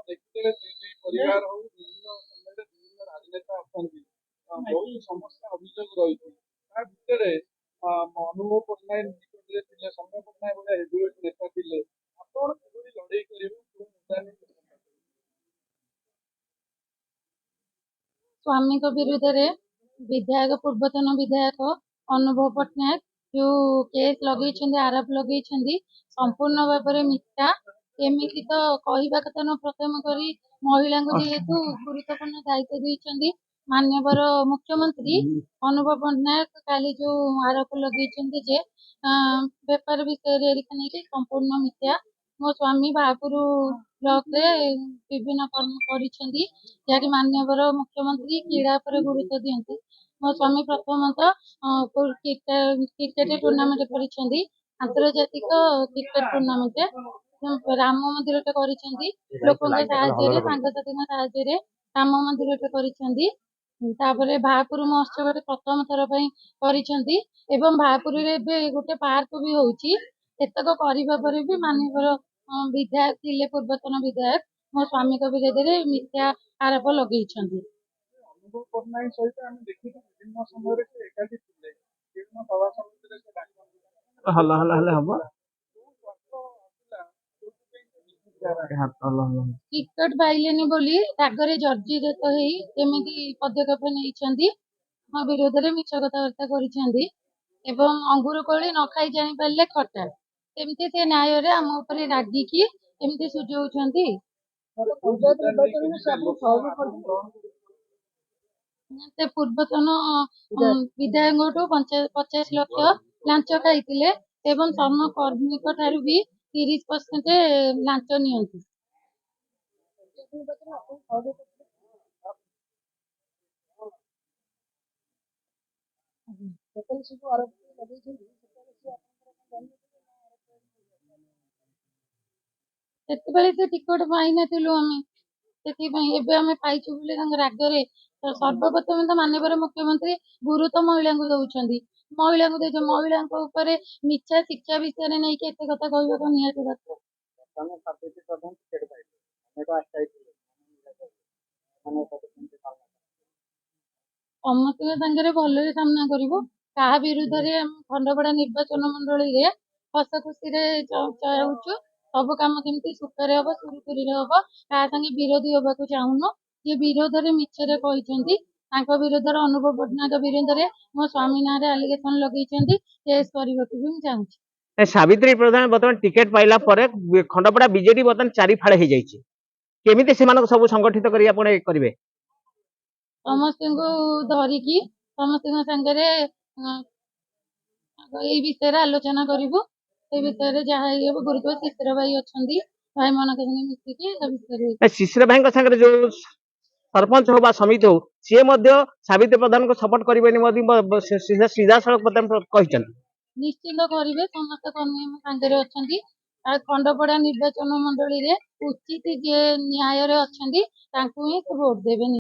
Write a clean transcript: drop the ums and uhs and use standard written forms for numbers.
ଦେଖିଥିବେ ଦୁଇ ପରିବାର ହଉ ବିଭିନ୍ନ ସମୟରେ ବିଭିନ୍ନ ରାଜନେତା ଅଛନ୍ତି ବହୁତ ସମସ୍ୟା ଅଭିଯୋଗ ରହିଛି ତା ଭିତରେ ଅନୁଭବ ପଟ୍ଟନାୟକ ନିକଟରେ ଥିଲେ ସମୟ ପଟ୍ଟନାୟକ ଭଳିଆ ହେଭିୱେଟ ନେତା ଥିଲେ ଆପଣ କିଭଳି ଲଢେଇ କରିବେ କୋଉ ମୁଦ୍ଦା ନେଇ ସ୍ୱାମୀଙ୍କ ବିରୁଦ୍ଧରେ ପୂର୍ବତନ ବିଧାୟକ ଅନୁଭବ ପଟ୍ଟନାୟକ ଯୋଉ କେସ୍ ଲଗେଇଛନ୍ତି ଆରୋପ ଲଗେଇଛନ୍ତି ସମ୍ପୂର୍ଣ୍ଣ ଭାବରେ ମିଥ୍ୟା। ଏମିତି ତ କହିବା କଥା ନୁହଁ। ପ୍ରଥମ କରି ମହିଳାଙ୍କୁ ଯେହେତୁ ଗୁରୁତ୍ୱପୂର୍ଣ୍ଣ ଦାୟିତ୍ୱ ଦେଇଛନ୍ତି ମାନ୍ୟବର ମୁଖ୍ୟମନ୍ତ୍ରୀ ଅନୁଭବ ପଟ୍ଟନାୟକ କାଲି ଯୋଉ ଆରୋପ ଲଗେଇଛନ୍ତି ଯେ ବେପାର ବିଷୟରେ ଏରିକା ନେଇକି ସମ୍ପୂର୍ଣ୍ଣ ମିଥ୍ୟା। ମୋ ସ୍ୱାମୀ ବାହାପୁର ବ୍ଲକରେ ବିଭିନ୍ନ କର୍ମ କରିଛନ୍ତି ଯାହାକି ମାନ୍ୟବର ମୁଖ୍ୟମନ୍ତ୍ରୀ କ୍ରୀଡ଼ା ଉପରେ ଗୁରୁତ୍ୱ ଦିଅନ୍ତି। ମୋ ସ୍ୱାମୀ ପ୍ରଥମତଃ କ୍ରିକେଟ ଟୁର୍ଣ୍ଣାମେଣ୍ଟ କରିଛନ୍ତି ଆନ୍ତର୍ଜାତିକ କ୍ରିକେଟ ଟୁର୍ଣ୍ଣାମେଣ୍ଟ ରାମ ମନ୍ଦିରଟେ କରିଛନ୍ତି ଲୋକଙ୍କ ସାହାଯ୍ୟରେ ସାଙ୍ଗସାଥୀଙ୍କ ସାହାଯ୍ୟରେ ରାମ ମନ୍ଦିରଟେ କରିଛନ୍ତି। ତାପରେ ବାହାପୁର ମହୋତ୍ସବରେ ପ୍ରଥମ ଥର ପାଇଁ କରିଛନ୍ତି ଏବଂ ବାହାପୁରରେ ଏବେ ଗୋଟେ ପାର୍କ ବି ହଉଛି। ଏତକ କରିବା ପରେ ବି ମାନ୍ୟବର ବିଧାୟକ ଥିଲେ ପୂର୍ବତନ ବିଧାୟକ ମୋ ସ୍ୱାମୀଙ୍କ ବିରୋଧରେ ମିଥ୍ୟା ଆରୋପ ଲଗେଇଛନ୍ତି। ଅନୁଭବ ପଟ୍ଟନାୟକ ସହିତ ଆମେ ଦେଖିଛୁ ବିଭିନ୍ନ ସମୟରେ ସେ ଏକାଠି ଥିଲେ ବିଭିନ୍ନ ସଭା ସମିତିରେ ସେ ଡାକନ୍ତି ହଲ ହଲ ହେଲେ ହବ ଟିକଟ ପାଇଲେନି ବୋଲି ରାଗରେ ଜର୍ଜରିତ ହେଇ ଏମିତି ପଦକ୍ଷେପ ନେଇଛନ୍ତି ମୋ ବିରୋଧରେ ମିଛ କଥାବାର୍ତ୍ତା କରିଛନ୍ତି ଏବଂ ଅଙ୍ଗୁର କୋଳି ନ ଖାଇ ଜାଣିପାରିଲେ ଖଟା ଏମିତି ସେ ନ୍ୟାୟରେ ଆମ ଉପରେ ରାଗିକି ଏମିତି ସୁଝଉଛନ୍ତି। ସେ ପୂର୍ବତନ ବିଧାୟକଠୁ 50 ଲକ୍ଷ ଲାଞ୍ଚ ଖାଇଥିଲେ ଏବଂ ସମ କର୍ମୀଙ୍କ ଠାରୁ ବି 30% ଲାଞ୍ଚ ନିଅନ୍ତି। ସେତେବେଳେ ସେ ଟିକଟ ପାଇନଥିଲୁ ଆମେ ସେଥିପାଇଁ ଏବେ ଆମେ ପାଇଛୁ ବୋଲି ତାଙ୍କ ରାଗରେ ସର୍ବପ୍ରଥମେ ତ ମାନ୍ୟବର ମୁଖ୍ୟମନ୍ତ୍ରୀ ଗୁରୁତ୍ୱ ମହିଳାଙ୍କୁ ଦଉଛନ୍ତି ମହିଳାଙ୍କ ଉପରେ ମିଥ୍ୟା ଶିକ୍ଷା ବିଷୟରେ ନେଇକି ଏତେ କଥା କହିବାକୁ ନିହାତି ଦରକାର। ସମସ୍ତଙ୍କ ସାଙ୍ଗରେ ଭଲରେ ସାମ୍ନା କରିବୁ କାହା ବିରୁଦ୍ଧରେ ଖଣ୍ଡପଡା ନିର୍ବାଚନ ମଣ୍ଡଳୀରେ ହସ ଖୁସିରେ ଚାହୁଁଛୁ ସବୁ କାମ କେମିତି ସୁଖରେ ହବ ସୁରୁଖୁରୁରେ ହବ କାହା ସାଙ୍ଗେ ବିରୋଧୀ ହବାକୁ ଚାହୁଁନୁ। ଯିଏ ବିରୋଧରେ ମିଛରେ କହିଛନ୍ତି ତାଙ୍କ ବିରୁଦ୍ଧରେ ଅନୁଭବ ପଟ୍ଟନାୟକ ବିରୁଦ୍ଧରେ ମୋ ସ୍ୱାମୀ ନାଁରେ ଆଲିଗେସନ ଲଗେଇଛନ୍ତି କେସ୍ କରିବାକୁ ବି ମୁଁ ଚାହୁଁଛି। ସାବିତ୍ରୀ ପ୍ରଧାନ ବର୍ତ୍ତମାନ ଟିକେଟ ପାଇଲା ପରେ ଖଣ୍ଡପଡା ବିଜେଡି ବର୍ତ୍ତମାନ 4 ଫାଳ ହେଇଯାଇଛି କେମିତି ସେମାନଙ୍କୁ ସବୁ ସଂଗଠିତ କରି ଆପଣ କରିବେ? ସମସ୍ତଙ୍କୁ ଧରିକି ସମସ୍ତଙ୍କ ସାଙ୍ଗରେ ଏଇ ବିଷୟରେ ଆଲୋଚନା କରିବୁ ଏ ବିଷୟରେ ଯାହା ହେଇବ ଗୁରୁତ୍ୱ ଶିଶିର ଭାଇ ଅଛନ୍ତି ଭାଇମାନଙ୍କ ସାଙ୍ଗେ ମିଶିକି ଶିଶିର ଭାଇଙ୍କ ସାଙ୍ଗରେ ଯୋଉ ସରପଞ୍ଚ ହଉ ବା ସମିତି ହଉ ସିଏ ମଧ୍ୟ ସାବିତ୍ରୀ ପ୍ରଧାନଙ୍କୁ ସପୋର୍ଟ କରିବେନି ମଧ୍ୟ ସିଧାସଳଖ କହିଛନ୍ତି। ନିଶ୍ଚିନ୍ତ କରିବେ ସମସ୍ତ କର୍ମୀ ଆମ ସାଙ୍ଗରେ ଅଛନ୍ତି ଆଉ ଖଣ୍ଡପଡା ନିର୍ବାଚନ ମଣ୍ଡଳୀରେ ଉଚିତ ଯିଏ ନ୍ୟାୟରେ ଅଛନ୍ତି ତାଙ୍କୁ ହିଁ ଭୋଟ ଦେବେ।